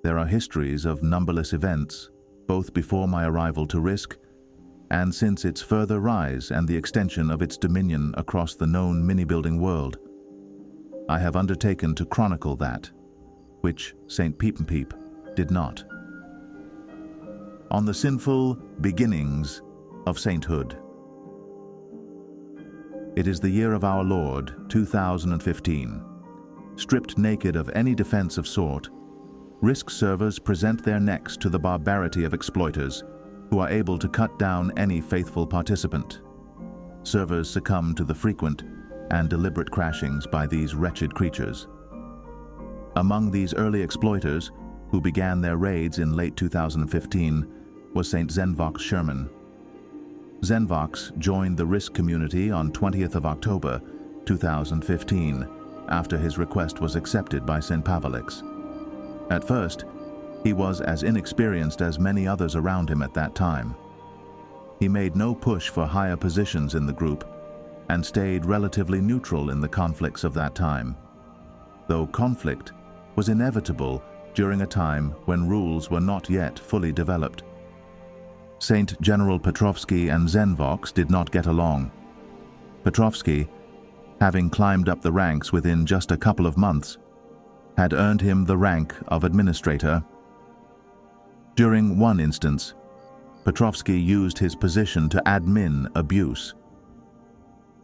There are histories of numberless events, both before my arrival to Risk and since its further rise and the extension of its dominion across the known mini-building world. I have undertaken to chronicle that, which St. Peep did not. On the sinful beginnings of sainthood. It is the year of our Lord, 2015. Stripped naked of any defensive sort, Risk servers present their necks to the barbarity of exploiters who are able to cut down any faithful participant. Servers succumb to the frequent and deliberate crashings by these wretched creatures. Among these early exploiters, who began their raids in late 2015, was St. Zenvox Sherman. Zenvox joined the Risk community on 20th of October 2015, after his request was accepted by St. Pavelix. At first, he was as inexperienced as many others around him at that time. He made no push for higher positions in the group and stayed relatively neutral in the conflicts of that time, though conflict was inevitable during a time when rules were not yet fully developed. Saint General Petrovsky and Zenvox did not get along. Petrovsky, having climbed up the ranks within just a couple of months, had earned him the rank of administrator. During one instance, Petrovsky used his position to admin abuse.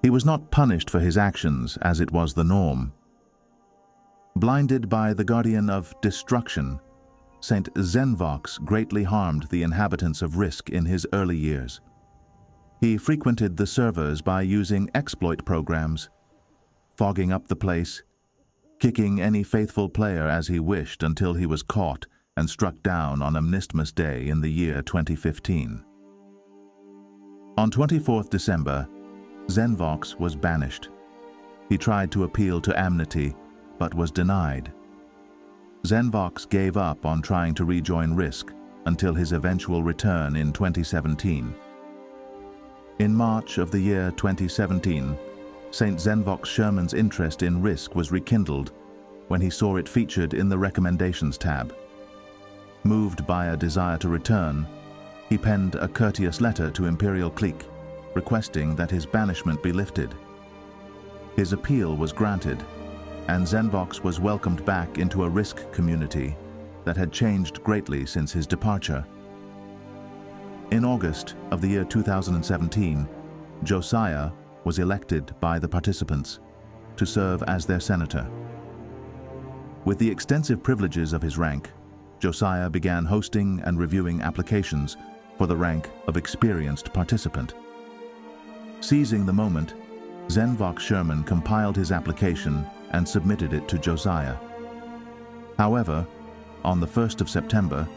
He was not punished for his actions as it was the norm. Blinded by the guardian of destruction, St. Zenvox greatly harmed the inhabitants of Risk in his early years. He frequented the servers by using exploit programs, fogging up the place, kicking any faithful player as he wished until he was caught and struck down on Amnistmas Day in the year 2015. On 24th December, Zenvox was banished. He tried to appeal to amnesty, but was denied. Zenvox gave up on trying to rejoin Risk until his eventual return in 2017. In March of the year 2017, St. Zenvox Sherman's interest in Risk was rekindled when he saw it featured in the Recommendations tab. Moved by a desire to return, he penned a courteous letter to Imperial Clique, requesting that his banishment be lifted. His appeal was granted, and Zenvox was welcomed back into a Risk community that had changed greatly since his departure. In August of the year 2017, Josiah was elected by the participants to serve as their senator. With the extensive privileges of his rank, Josiah began hosting and reviewing applications for the rank of experienced participant. Seizing the moment, Zenvox Sherman compiled his application and submitted it to Josiah. However, on the 1st of September,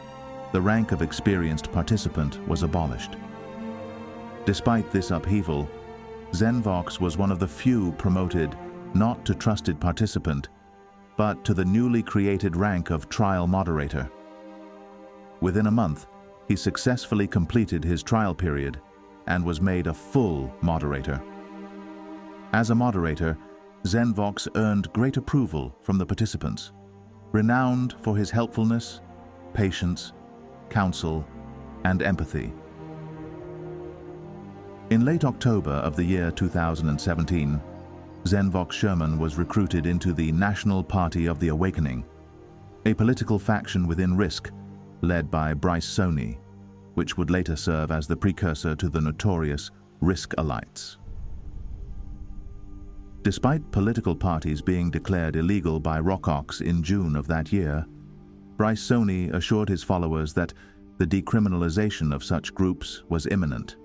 the rank of experienced participant was abolished. Despite this upheaval, Zenvox was one of the few promoted not to trusted participant, but to the newly created rank of trial moderator. Within a month, he successfully completed his trial period and was made a full moderator. As a moderator, Zenvox earned great approval from the participants, renowned for his helpfulness, patience, counsel, and empathy. In late October of the year 2017, Zenvox Sherman was recruited into the National Party of the Awakening, a political faction within Risk led by Bryce Sony, which would later serve as the precursor to the notorious Risk-alites. Despite political parties being declared illegal by Rockox in June of that year, Bryce Sony assured his followers that the decriminalization of such groups was imminent.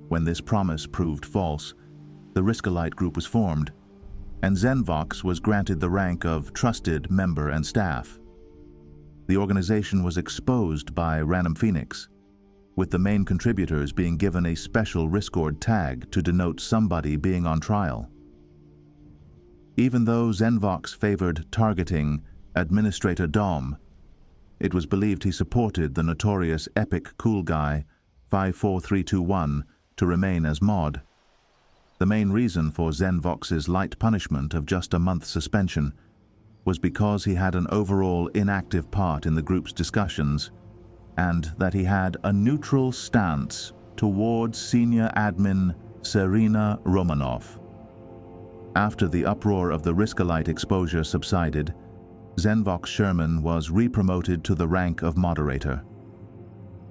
When this promise proved false, the Riskalite group was formed, and Zenvox was granted the rank of trusted member and staff. The organization was exposed by Random Phoenix, with the main contributors being given a special Riskord tag to denote somebody being on trial. Even though Zenvox favored targeting Administrator Dom, it was believed he supported the notorious Epic Cool Guy 54321 to remain as mod. The main reason for Zenvox's light punishment of just a month suspension was because he had an overall inactive part in the group's discussions and that he had a neutral stance towards senior admin Serena Romanov. After the uproar of the Riskolite exposure subsided, Zenvox Sherman was re-promoted to the rank of moderator.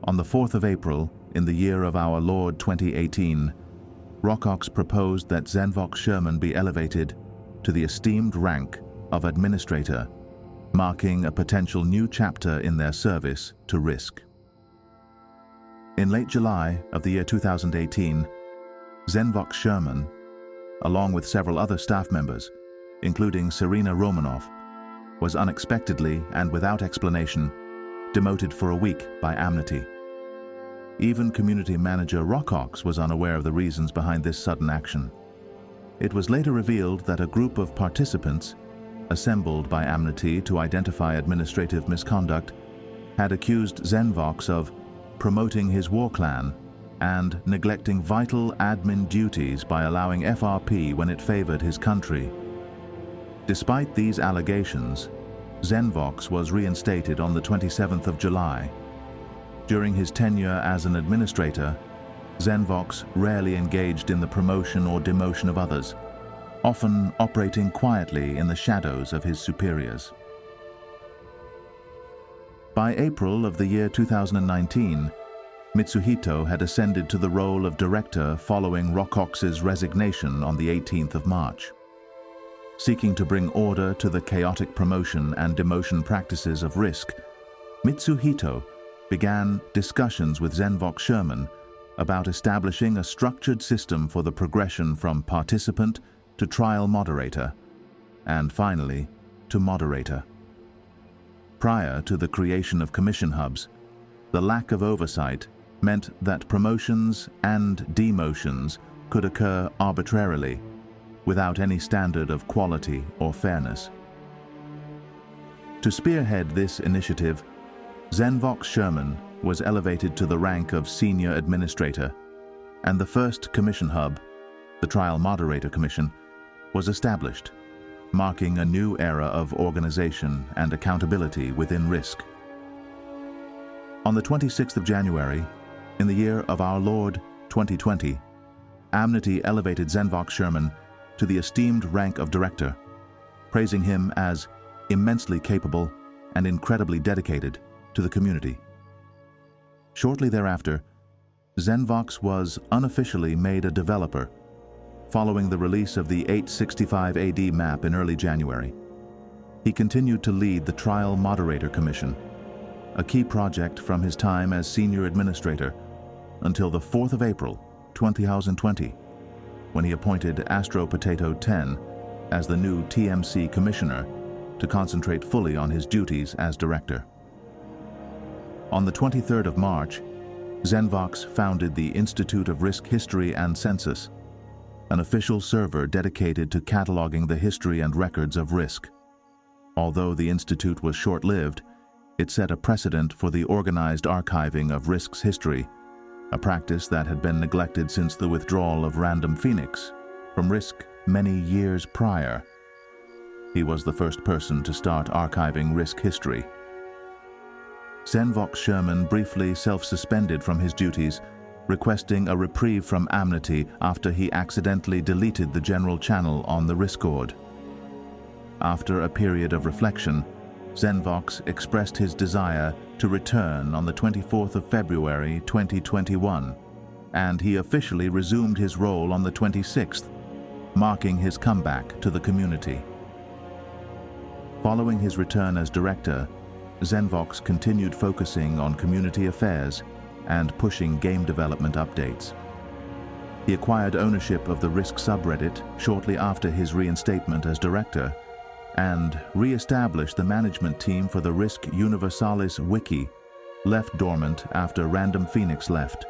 On the 4th of April, in the year of our Lord 2018, Rockox proposed that Zenvox Sherman be elevated to the esteemed rank of administrator, marking a potential new chapter in their service to Risk. In late July of the year 2018, Zenvox Sherman, along with several other staff members, including Serena Romanov, was unexpectedly and without explanation demoted for a week by Amnesty. Even community manager Rockox was unaware of the reasons behind this sudden action. It was later revealed that a group of participants, assembled by Amnesty to identify administrative misconduct, had accused Zenvox of promoting his war clan and neglecting vital admin duties by allowing FRP when it favored his country. Despite these allegations, Zenvox was reinstated on the 27th of July. During his tenure as an administrator, Zenvox rarely engaged in the promotion or demotion of others, often operating quietly in the shadows of his superiors. By April of the year 2019, Mitsuhito had ascended to the role of director following Rockox's resignation on the 18th of March. Seeking to bring order to the chaotic promotion and demotion practices of Risk, Mitsuhito began discussions with Zenvox Sherman about establishing a structured system for the progression from participant to trial moderator, and finally, to moderator. Prior to the creation of commission hubs, the lack of oversight meant that promotions and demotions could occur arbitrarily, without any standard of quality or fairness. To spearhead this initiative, Zenvox Sherman was elevated to the rank of senior administrator, and the first commission hub, the Trial Moderator Commission, was established, marking a new era of organization and accountability within Risk. On the 26th of January, in the year of our Lord 2020, Amnesty elevated Zenvox Sherman to the esteemed rank of director, praising him as immensely capable and incredibly dedicated to the community. Shortly thereafter, Zenvox was unofficially made a developer, following the release of the 865 AD map in early January. He continued to lead the Trial Moderator Commission, a key project from his time as senior administrator, until the 4th of April 2020, when he appointed Astro Potato 10 as the new TMC commissioner to concentrate fully on his duties as director. On the 23rd of March, Zenvox founded the Institute of Risk History and Census, an official server dedicated to cataloging the history and records of Risk. Although the institute was short-lived, it set a precedent for the organized archiving of Risk's history, a practice that had been neglected since the withdrawal of Random Phoenix from Risk many years prior. He was the first person to start archiving Risk history. Zenvox Sherman briefly self-suspended from his duties, requesting a reprieve from Amnesty after he accidentally deleted the general channel on the Riskord. After a period of reflection, Zenvox expressed his desire to return on the 24th of February 2021, and he officially resumed his role on the 26th, marking his comeback to the community. Following his return as director, Zenvox continued focusing on community affairs and pushing game development updates. He acquired ownership of the Risk subreddit shortly after his reinstatement as director, and re-established the management team for the Risk Universalis wiki, left dormant after Random Phoenix left.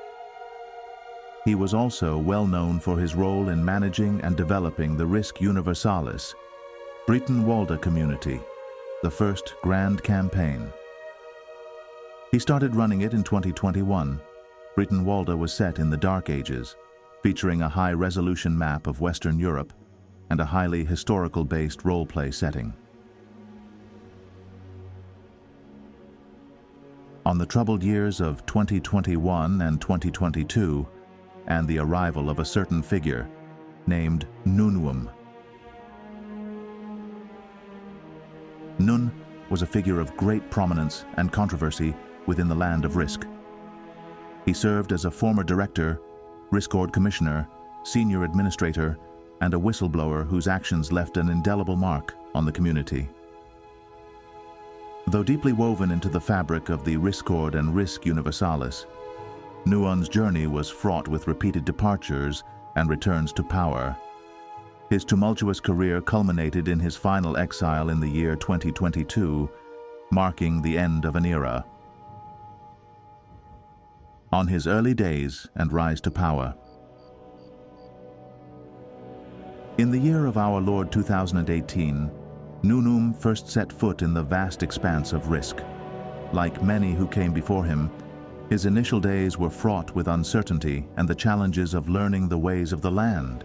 He was also well known for his role in managing and developing the Risk Universalis, Breitenwalde community, the first grand campaign. He started running it in 2021. Breitenwalde was set in the Dark Ages, featuring a high-resolution map of Western Europe and a highly historical-based role-play setting. on the troubled years of 2021 and 2022 and the arrival of a certain figure named Nunwum. Nun was a figure of great prominence and controversy within the land of Risk. He served as a former director, Riskord commissioner, senior administrator, and a whistleblower whose actions left an indelible mark on the community. Though deeply woven into the fabric of the Riskord and Risk Universalis, Nuon's journey was fraught with repeated departures and returns to power. His tumultuous career culminated in his final exile in the year 2022, marking the end of an era. On his early days and rise to power. In the year of our Lord 2018, Nunwum first set foot in the vast expanse of Risk. Like many who came before him, his initial days were fraught with uncertainty and the challenges of learning the ways of the land.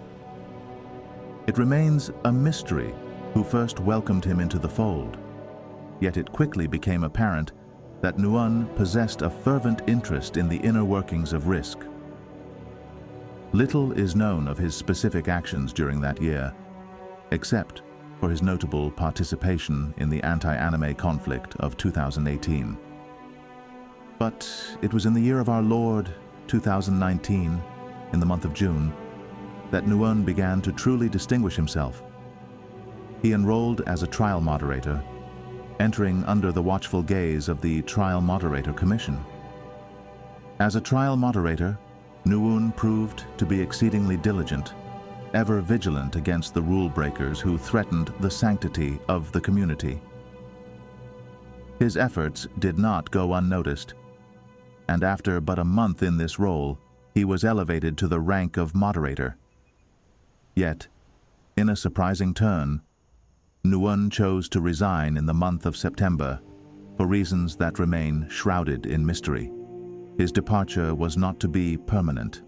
It remains a mystery who first welcomed him into the fold, yet it quickly became apparent that Nuon possessed a fervent interest in the inner workings of Risk. Little is known of his specific actions during that year, except for his notable participation in the anti-anime conflict of 2018. But it was in the year of our Lord 2019, in the month of June, that Nuon began to truly distinguish himself. He enrolled as a trial moderator, entering under the watchful gaze of the Trial Moderator Commission. As a trial moderator, Nuon proved to be exceedingly diligent, ever vigilant against the rule breakers who threatened the sanctity of the community. His efforts did not go unnoticed, and after but a month in this role, he was elevated to the rank of moderator. Yet, in a surprising turn, Nuon chose to resign in the month of September for reasons that remain shrouded in mystery. His departure was not to be permanent.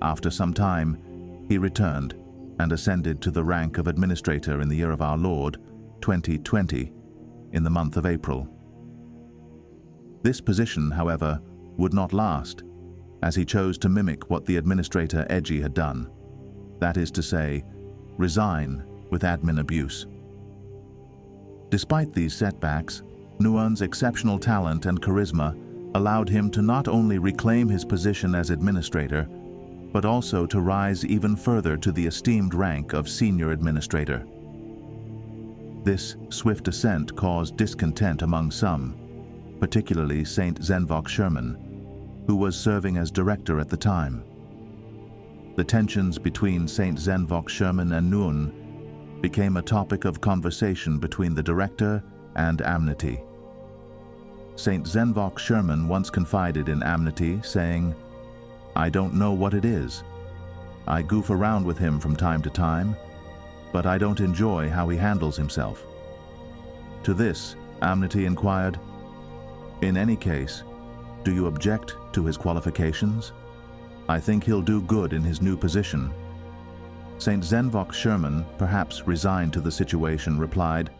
After some time, he returned and ascended to the rank of administrator in the year of our Lord, 2020, in the month of April. This position, however, would not last, as he chose to mimic what the administrator Edgy had done. That is to say, resign with admin abuse. Despite these setbacks, Nuon's exceptional talent and charisma allowed him to not only reclaim his position as administrator, but also to rise even further to the esteemed rank of senior administrator. This swift ascent caused discontent among some, particularly Saint Zenvok Sherman, who was serving as director at the time. The tensions between Saint Zenvok Sherman and Nuon became a topic of conversation between the director and Amnesty. Saint Zenvok Sherman once confided in Amnesty, saying, "I don't know what it is. I goof around with him from time to time, but I don't enjoy how he handles himself." To this, Amnesty inquired, "In any case, do you object to his qualifications? I think he'll do good in his new position." Saint Zenvok Sherman, perhaps resigned to the situation, replied,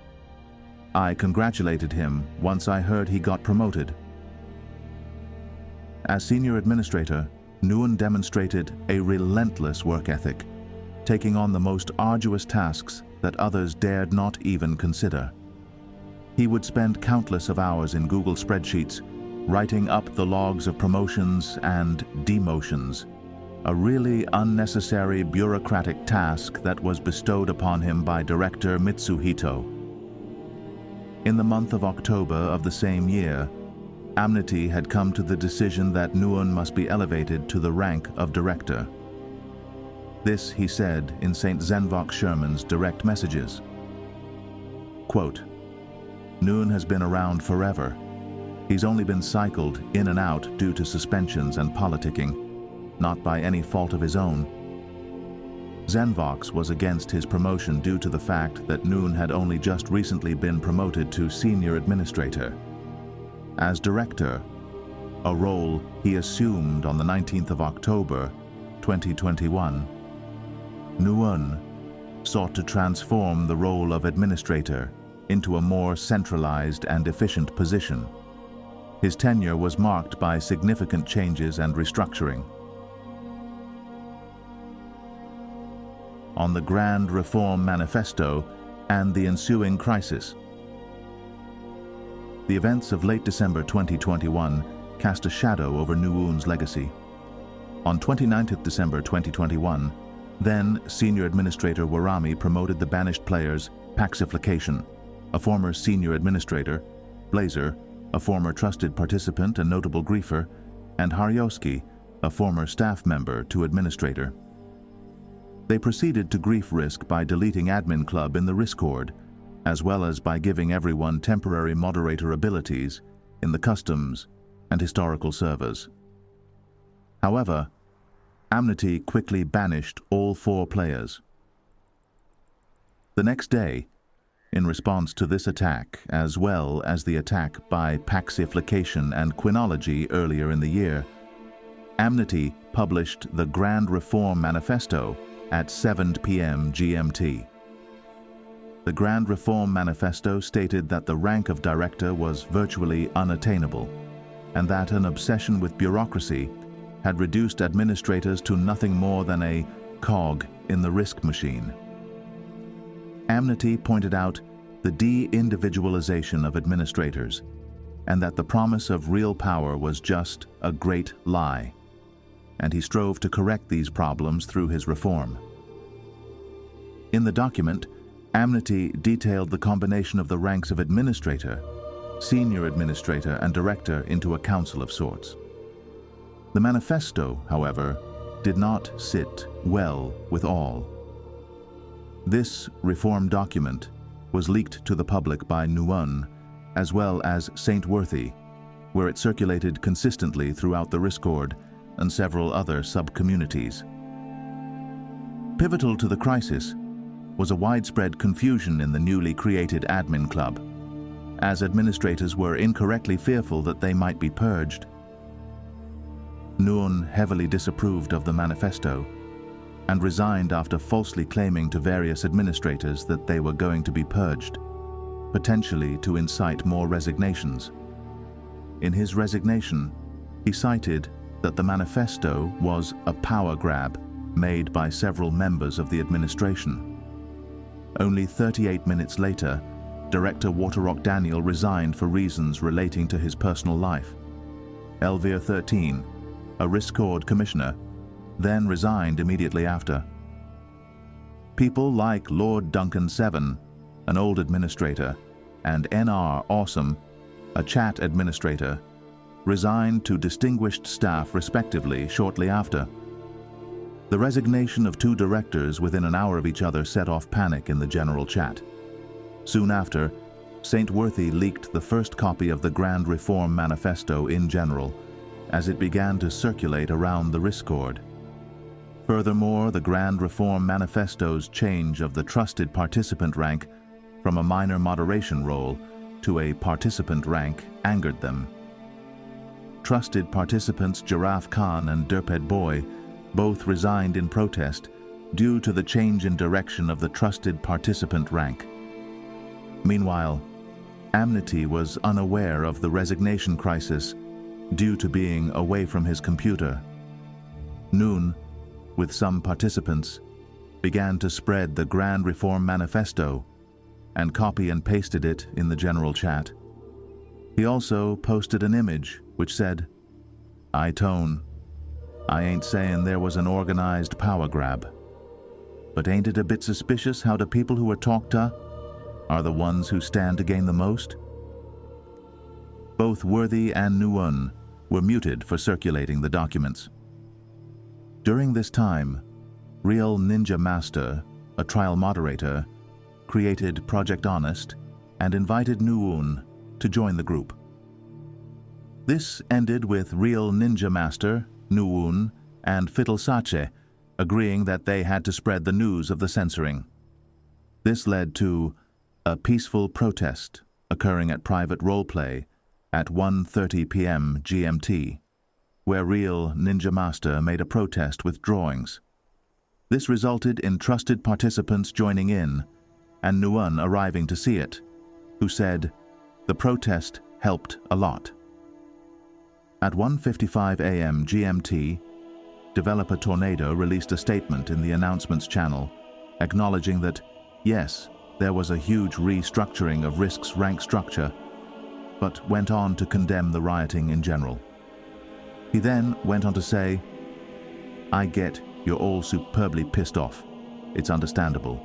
"I congratulated him once I heard he got promoted." As senior administrator, Nuon demonstrated a relentless work ethic, taking on the most arduous tasks that others dared not even consider. He would spend countless of hours in Google spreadsheets, writing up the logs of promotions and demotions, a really unnecessary bureaucratic task that was bestowed upon him by Director Mitsuhito. In the month of October of the same year, Amnesty had come to the decision that Nuon must be elevated to the rank of director. This he said in Saint Zenvok Sherman's direct messages. Quote, "Nuon has been around forever. He's only been cycled in and out due to suspensions and politicking, not by any fault of his own. Zenvox was against his promotion due to the fact that Nuon had only just recently been promoted to senior administrator. As director, a role he assumed on the 19th of October, 2021, Nuon sought to transform the role of administrator into a more centralized and efficient position. His tenure was marked by significant changes and restructuring. On the Grand Reform Manifesto and the ensuing crisis. The events of late December 2021 cast a shadow over Nuun's legacy. On 29th December 2021, then Senior Administrator Warami promoted the banished players Paxiflication, a former Senior Administrator, Blazer, a former trusted participant and notable griefer, and Haryoski, a former staff member, to Administrator. They proceeded to grief risk by deleting Admin Club in the Riskord, as well as by giving everyone temporary moderator abilities in the Customs and Historical servers. However, Amnesty quickly banished all 4 players. The next day, in response to this attack, as well as the attack by Paxiflication and Quinology earlier in the year, Amnesty published the Grand Reform Manifesto at 7 p.m. GMT. The Grand Reform Manifesto stated that the rank of director was virtually unattainable, and that an obsession with bureaucracy had reduced administrators to nothing more than a cog in the risk machine. Amnesty pointed out the de-individualization of administrators, and that the promise of real power was just a great lie, and he strove to correct these problems through his reform. In the document, Amnesty detailed the combination of the ranks of administrator, senior administrator, and director into a council of sorts. The manifesto, however, did not sit well with all. This reform document was leaked to the public by Nuun, as well as St. Worthy, where it circulated consistently throughout the Riskord and several other sub-communities. Pivotal to the crisis was a widespread confusion in the newly created Admin Club, as administrators were incorrectly fearful that they might be purged. Nuun heavily disapproved of the manifesto and resigned after falsely claiming to various administrators that they were going to be purged, potentially to incite more resignations. In his resignation, he cited that the manifesto was a power grab made by several members of the administration. Only 38 minutes later, Director Waterrock Daniel resigned for reasons relating to his personal life. Elvir 13, a Riskord commissioner, then resigned immediately after. People like Lord Duncan 7, an old administrator, and NR Awesome, a chat administrator, resigned to distinguished staff respectively shortly after. The resignation of 2 directors within an hour of each other set off panic in the general chat. Soon after, St. Worthy leaked the first copy of the Grand Reform Manifesto in general, as it began to circulate around the Riskord. Furthermore, the Grand Reform Manifesto's change of the trusted participant rank from a minor moderation role to a participant rank angered them. Trusted participants Giraffe Khan and Derped Boy both resigned in protest due to the change in direction of the trusted participant rank. Meanwhile, Amnesty was unaware of the resignation crisis due to being away from his computer. Nuun, with some participants, began to spread the Grand Reform Manifesto and copy and pasted it in the general chat. He also posted an image which said, "I tone. I ain't saying there was an organized power grab. But ain't it a bit suspicious how the people who are talked to are the ones who stand to gain the most?" Both Worthy and Nuun were muted for circulating the documents. During this time, Real Ninja Master, a trial moderator, created Project Honest and invited Nuun to join the group. This ended with Real Ninja Master, Nuun, and Fiddle Sache agreeing that they had to spread the news of the censoring. This led to a peaceful protest occurring at private roleplay at 1:30 p.m. GMT, where Real Ninja Master made a protest with drawings. This resulted in trusted participants joining in and Nuun arriving to see it, who said, "The protest helped a lot." At 1:55 a.m. GMT, developer Tornado released a statement in the announcements channel acknowledging that, yes, there was a huge restructuring of Risk's rank structure, but went on to condemn the rioting in general. He then went on to say, "I get you're all superbly pissed off. It's understandable.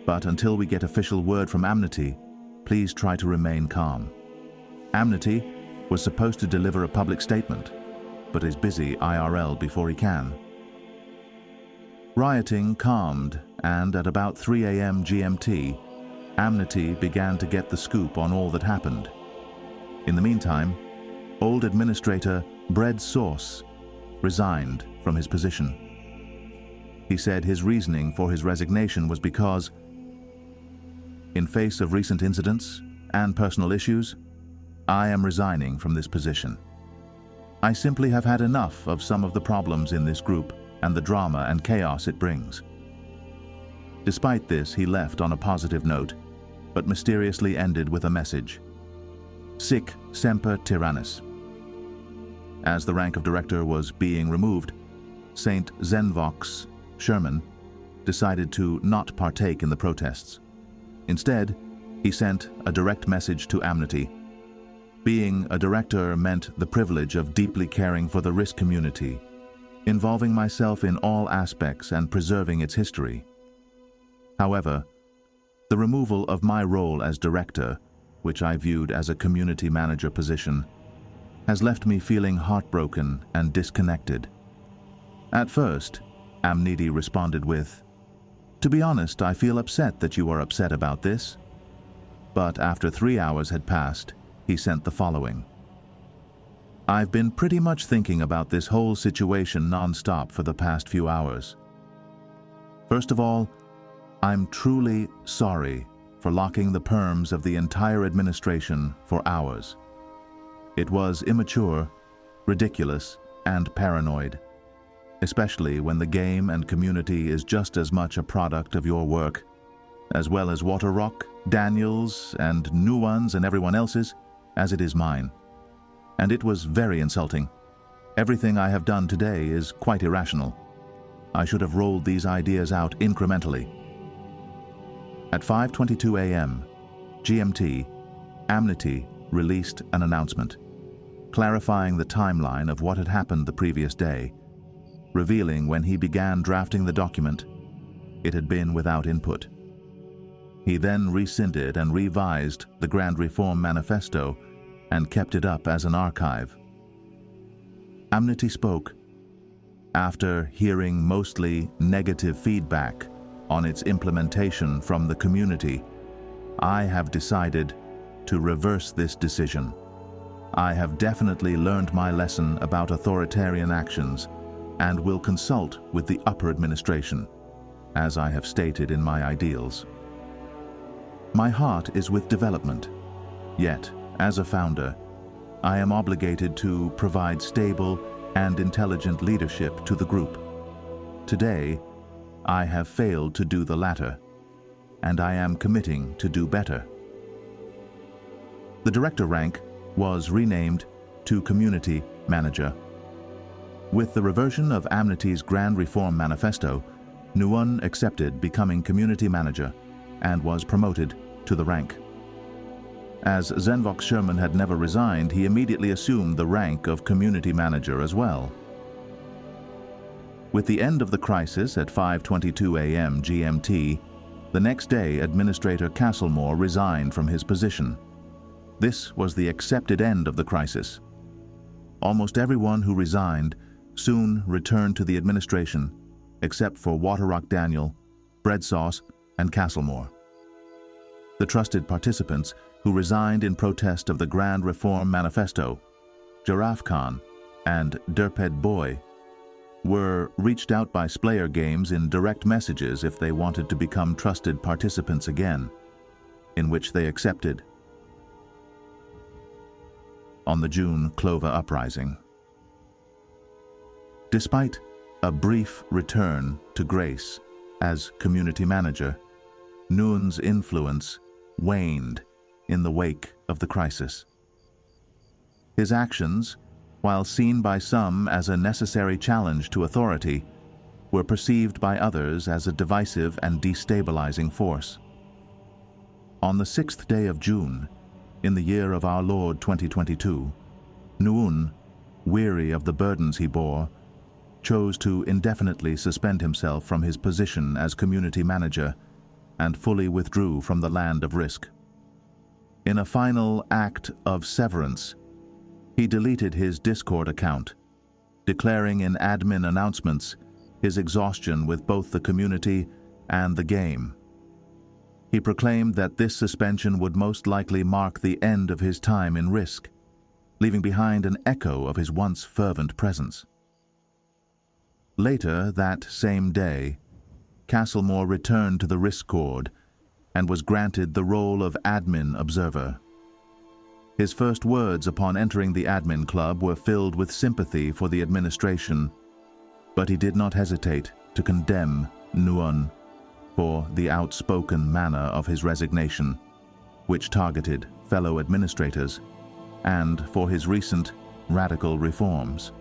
But until we get official word from Amnesty, please try to remain calm." Amnesty was supposed to deliver a public statement, but is busy IRL before he can. Rioting calmed, and at about 3 a.m. GMT, Amnesty began to get the scoop on all that happened. In the meantime, old administrator Bread Sauce resigned from his position. He said his reasoning for his resignation was because, in face of recent incidents and personal issues, I am resigning from this position. I simply have had enough of some of the problems in this group and the drama and chaos it brings. Despite this, he left on a positive note, but mysteriously ended with a message: Sic semper tyrannis. As the rank of director was being removed, St. Zenvox Sherman decided to not partake in the protests. Instead, he sent a direct message to Amnesty. Being a director meant the privilege of deeply caring for the Risk community, involving myself in all aspects and preserving its history. However, the removal of my role as director, which I viewed as a community manager position, has left me feeling heartbroken and disconnected. At first, Amnesty responded with, "To be honest, I feel upset that you are upset about this." But after 3 hours had passed, he sent the following: "I've been pretty much thinking about this whole situation non-stop for the past few hours. First of all, I'm truly sorry for locking the perms of the entire administration for hours. It was immature, ridiculous, and paranoid, especially when the game and community is just as much a product of your work, as well as Waterrock, Daniels, and New Ones and everyone else's, as it is mine. And it was very insulting. Everything I have done today is quite irrational. I should have rolled these ideas out incrementally." At 5:22 a.m. GMT, Amnesty released an announcement, clarifying the timeline of what had happened the previous day, revealing when he began drafting the document, it had been without input. He then rescinded and revised the Grand Reform Manifesto and kept it up as an archive. Amnesty spoke after hearing mostly negative feedback on its implementation from the community. "I have decided to reverse this decision. I have definitely learned my lesson about authoritarian actions and will consult with the upper administration, as I have stated in my ideals. My heart is with development, yet, as a founder, I am obligated to provide stable and intelligent leadership to the group. Today, I have failed to do the latter, and I am committing to do better." The director rank was renamed to Community Manager. With the reversion of Amnesty's Grand Reform Manifesto, Nguyen accepted becoming Community Manager and was promoted to the rank. As Zenvox Sherman had never resigned, he immediately assumed the rank of Community Manager as well. With the end of the crisis at 5:22 a.m. GMT, the next day Administrator Castlemore resigned from his position. This was the accepted end of the crisis. Almost everyone who resigned soon returned to the administration, except for Waterrock Daniel, Bread Sauce, and Castlemore. The trusted participants who resigned in protest of the Grand Reform Manifesto, Giraffe Khan and Derped Boy, were reached out by Splayer Games in direct messages if they wanted to become trusted participants again, in which they accepted. On the June Clover Uprising. Despite a brief return to grace as community manager, Nguyen's influence waned in the wake of the crisis. His actions while seen by some as a necessary challenge to authority, were perceived by others as a divisive and destabilizing force. On the 6th day of June, in the year of our Lord 2022, Nuun, weary of the burdens he bore, chose to indefinitely suspend himself from his position as community manager and fully withdrew from the land of Risk. In a final act of severance, he deleted his Discord account, declaring in admin announcements his exhaustion with both the community and the game. He proclaimed that this suspension would most likely mark the end of his time in Risk, leaving behind an echo of his once fervent presence. Later that same day, Castlemore returned to the Riskord and was granted the role of admin observer. His first words upon entering the admin club were filled with sympathy for the administration, but he did not hesitate to condemn Nuun for the outspoken manner of his resignation, which targeted fellow administrators, and for his recent radical reforms.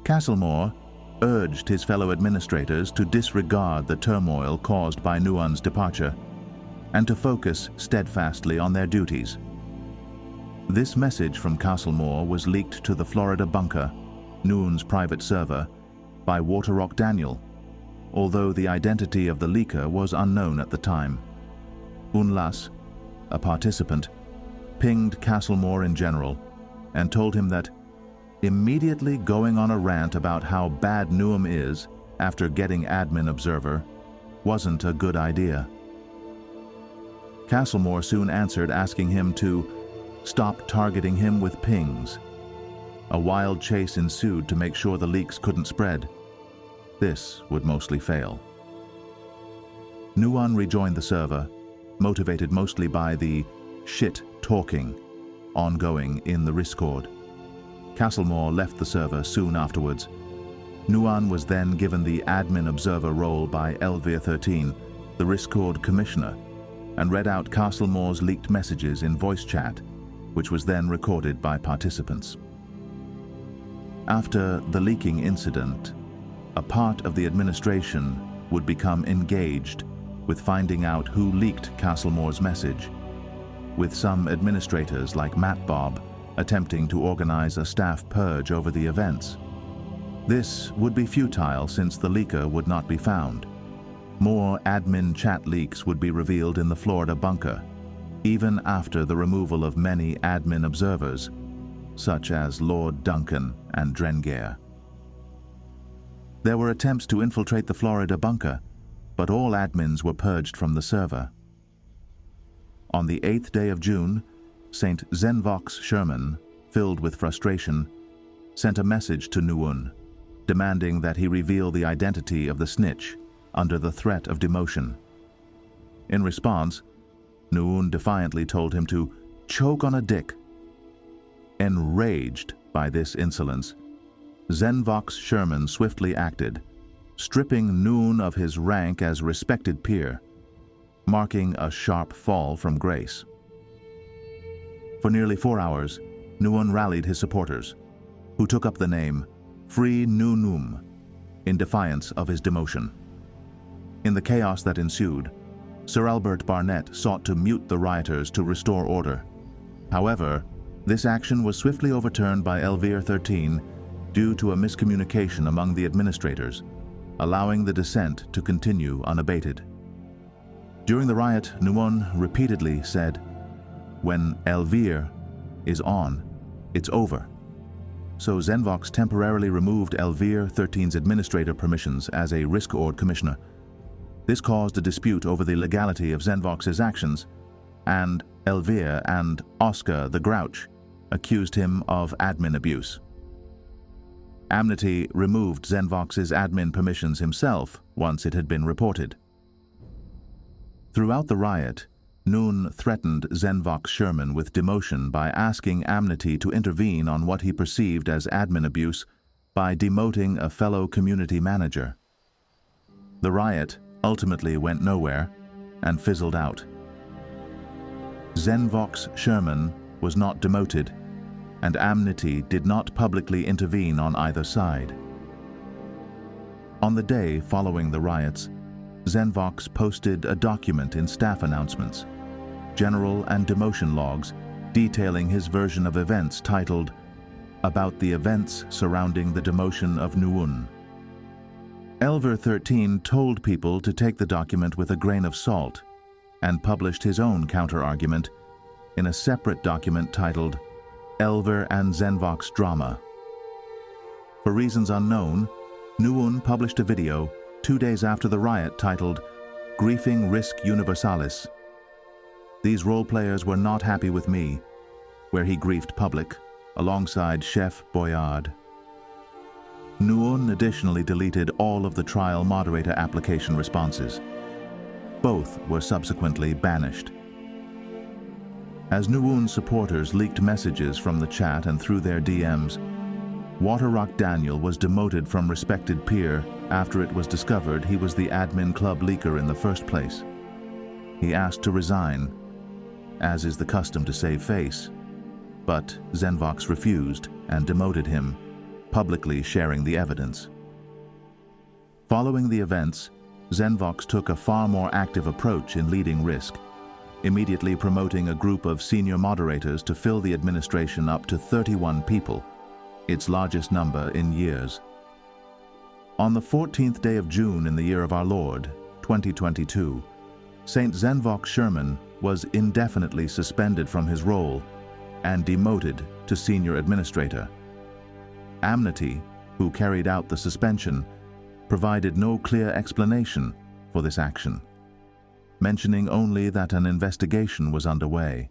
Castlemore urged his fellow administrators to disregard the turmoil caused by Nuun's departure and to focus steadfastly on their duties. This message from Castlemore was leaked to the Florida Bunker, Nuun's private server, by Waterrock Daniel, although the identity of the leaker was unknown at the time. Unlas, a participant, pinged Castlemore in general and told him that immediately going on a rant about how bad Nuun is after getting admin observer wasn't a good idea. Castlemore soon answered, asking him to stop targeting him with pings. A wild chase ensued to make sure the leaks couldn't spread. This would mostly fail. Nuun rejoined the server, motivated mostly by the shit-talking ongoing in the Riskord. Castlemore left the server soon afterwards. Nuun was then given the admin observer role by Elvir 13, the Riskord commissioner, and read out Castlemore's leaked messages in voice chat, which was then recorded by participants. After the leaking incident, a part of the administration would become engaged with finding out who leaked Castlemore's message, with some administrators like Matt Bob attempting to organize a staff purge over the events. This would be futile since the leaker would not be found. More admin chat leaks would be revealed in the Florida Bunker, even after the removal of many admin observers, such as Lord Duncan and Drengare. There were attempts to infiltrate the Florida Bunker, but all admins were purged from the server. On the 8th day of June, St. Zenvox Sherman, filled with frustration, sent a message to Nuun, demanding that he reveal the identity of the snitch under the threat of demotion. In response, Nuun defiantly told him to choke on a dick. Enraged by this insolence, Zenvox Sherman swiftly acted, stripping Nuun of his rank as respected peer, marking a sharp fall from grace. For nearly 4 hours, Nuun rallied his supporters, who took up the name Free Nuunum in defiance of his demotion. In the chaos that ensued, Sir Albert Barnett sought to mute the rioters to restore order. However, this action was swiftly overturned by Elvir 13 due to a miscommunication among the administrators, allowing the dissent to continue unabated. During the riot, Nuun repeatedly said, "When Elvir is on, it's over." So Zenvox temporarily removed Elvir 13's administrator permissions as a Riskord commissioner. This caused a dispute over the legality of Zenvox's actions, and Elvir and Oscar the Grouch accused him of admin abuse. Amnesty removed Zenvox's admin permissions himself once it had been reported. Throughout the riot, Nuun threatened Zenvox Sherman with demotion by asking Amnesty to intervene on what he perceived as admin abuse by demoting a fellow community manager. The riot ultimately went nowhere and fizzled out. Zenvox Sherman was not demoted, and Amnesty did not publicly intervene on either side. On the day following the riots, Zenvox posted a document in staff announcements, general and demotion logs detailing his version of events titled, "About the Events Surrounding the Demotion of Nuun." Elver 13 told people to take the document with a grain of salt and published his own counter-argument in a separate document titled Elver and Zenvox Drama. For reasons unknown, Nuun published a video 2 days after the riot titled Griefing Risk Universalis. These role players were not happy with me, where he griefed public alongside Chef Boyard. Nuun additionally deleted all of the trial moderator application responses. Both were subsequently banished. As Nuun supporters leaked messages from the chat and through their DMs, Waterrock Daniel was demoted from respected peer after it was discovered he was the admin club leaker in the first place. He asked to resign, as is the custom to save face, but Zenvox refused and demoted him, publicly sharing the evidence. Following the events, Zenvox took a far more active approach in leading Risk, immediately promoting a group of senior moderators to fill the administration up to 31 people, its largest number in years. On the 14th day of June in the year of our Lord, 2022, St. Zenvox Sherman was indefinitely suspended from his role and demoted to senior administrator. Amnesty, who carried out the suspension, provided no clear explanation for this action, mentioning only that an investigation was underway.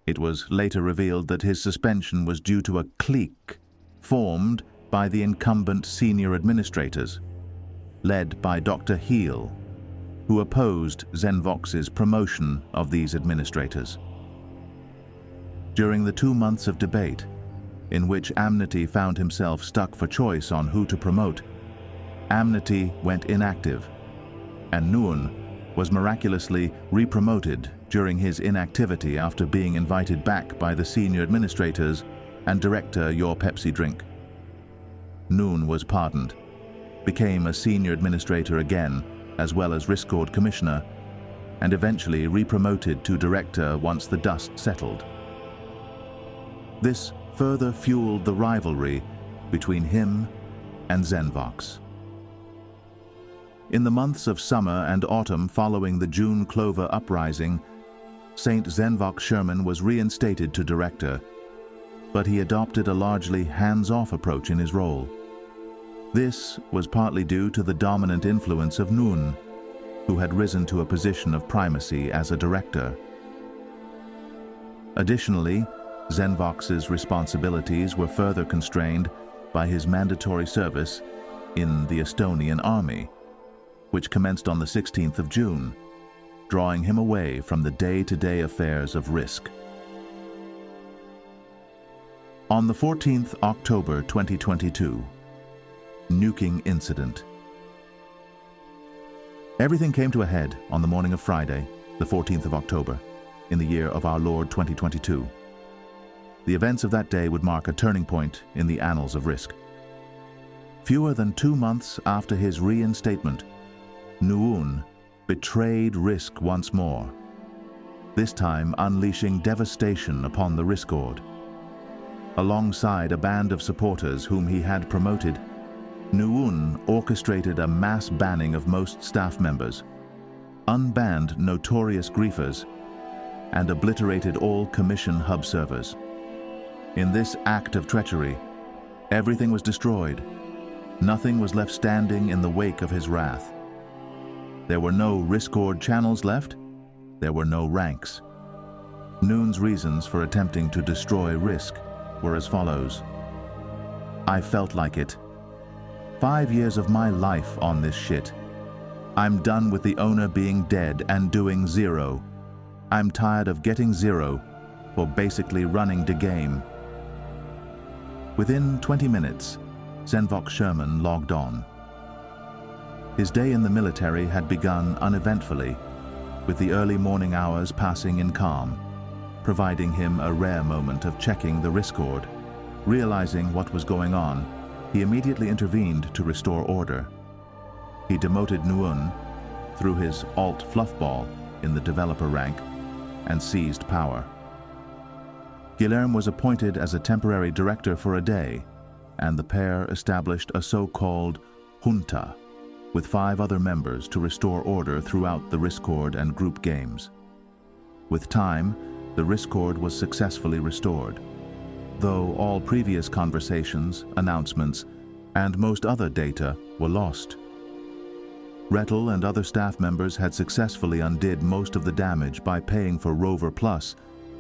It was later revealed that his suspension was due to a clique formed by the incumbent senior administrators, led by Dr. Heel, who opposed Zenvox's promotion of these administrators. During the 2 months of debate, in which Amnesty found himself stuck for choice on who to promote, Amnesty went inactive, and Nuun was miraculously re-promoted during his inactivity after being invited back by the senior administrators and director Your Pepsi Drink. Nuun was pardoned, became a senior administrator again, as well as Riskord commissioner, and eventually re-promoted to director once the dust settled. This further fueled the rivalry between him and Zenvox. In the months of summer and autumn following the June Clover uprising, St. Zenvox Sherman was reinstated to director, but he adopted a largely hands-off approach in his role. This was partly due to the dominant influence of Nuun, who had risen to a position of primacy as a director. Additionally, Zenvox's responsibilities were further constrained by his mandatory service in the Estonian army, which commenced on the 16th of June, drawing him away from the day-to-day affairs of Risk. On the 14th October 2022, nuking incident. Everything came to a head on the morning of Friday, the 14th of October, in the year of our Lord 2022. The events of that day would mark a turning point in the annals of Risk. Fewer than 2 months after his reinstatement, Nuun betrayed Risk once more, this time unleashing devastation upon the Riskord. Alongside a band of supporters whom he had promoted, Nuun orchestrated a mass banning of most staff members, unbanned notorious griefers, and obliterated all commission hub servers. In this act of treachery, everything was destroyed. Nothing was left standing in the wake of his wrath. There were no Riskord channels left. There were no ranks. Nuun's reasons for attempting to destroy Risk were as follows. I felt like it. 5 years of my life on this shit. I'm done with the owner being dead and doing zero. I'm tired of getting zero for basically running the game. Within 20 minutes, Zenvox Sherman logged on. His day in the military had begun uneventfully, with the early morning hours passing in calm. providing him a rare moment of checking the Riskord. Realizing what was going on, he immediately intervened to restore order. He demoted Nuun through his alt fluffball in the developer rank and seized power. Guilherme was appointed as a temporary director for a day, and the pair established a so-called junta with 5 other members to restore order throughout the Riskord and group games. With time, the Riskord was successfully restored, though all previous conversations, announcements, and most other data were lost. Rettel and other staff members had successfully undid most of the damage by paying for Rover Plus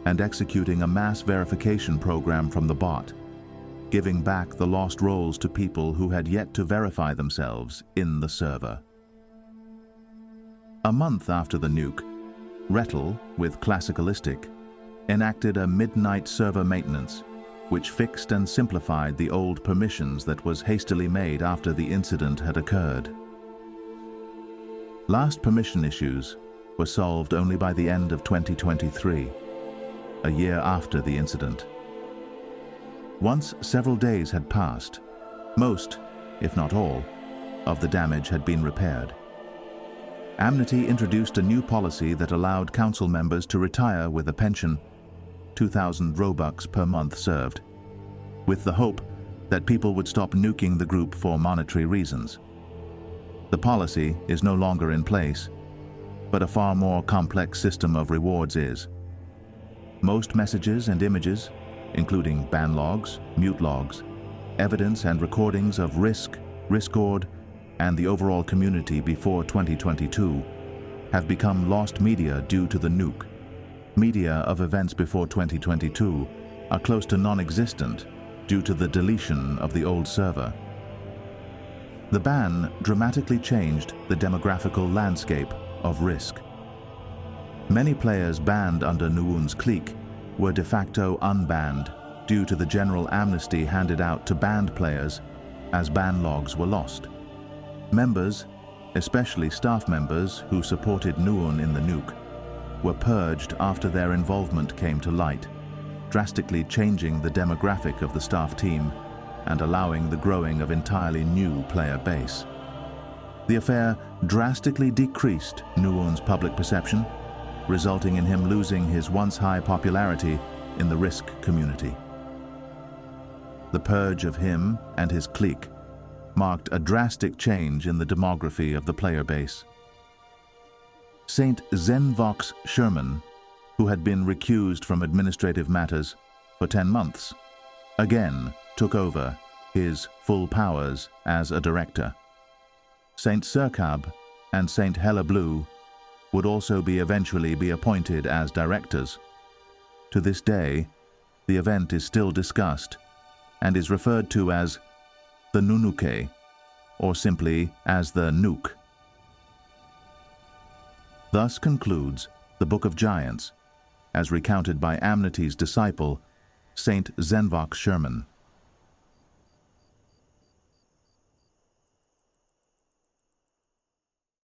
and executing a mass verification program from the bot, giving back the lost roles to people who had yet to verify themselves in the server. A month after the nuke, Rettel, with Classicalistic, enacted a midnight server maintenance, which fixed and simplified the old permissions that was hastily made after the incident had occurred. Last permission issues were solved only by the end of 2023, a year after the incident. Once several days had passed, most, if not all, of the damage had been repaired. Amnesty introduced a new policy that allowed council members to retire with a pension, 2,000 Robux per month served, with the hope that people would stop nuking the group for monetary reasons. The policy is no longer in place, but a far more complex system of rewards is. Most messages and images, including ban logs, mute logs, evidence and recordings of Riskord, and the overall community before 2022, have become lost media due to the nuke. Media of events before 2022 are close to non-existent due to the deletion of the old server. The ban dramatically changed the demographical landscape of Risk. Many players banned under Nuun's clique were de facto unbanned due to the general amnesty handed out to banned players as ban logs were lost. Members, especially staff members who supported Nuun in the nuke, were purged after their involvement came to light, drastically changing the demographic of the staff team and allowing the growing of entirely new player base. The affair drastically decreased Nuun's public perception, resulting in him losing his once high popularity in the Risk community. The purge of him and his clique marked a drastic change in the demography of the player base. Saint Zenvox Sherman, who had been recused from administrative matters for 10 months, again took over his full powers as a director. Saint Serkab and Saint Hella Blue would also eventually be appointed as directors. To this day, the event is still discussed and is referred to as the Nunuke, or simply as the Nuke. Thus concludes the Book of Giants, as recounted by Amnety's disciple, Saint Zenvox Sherman.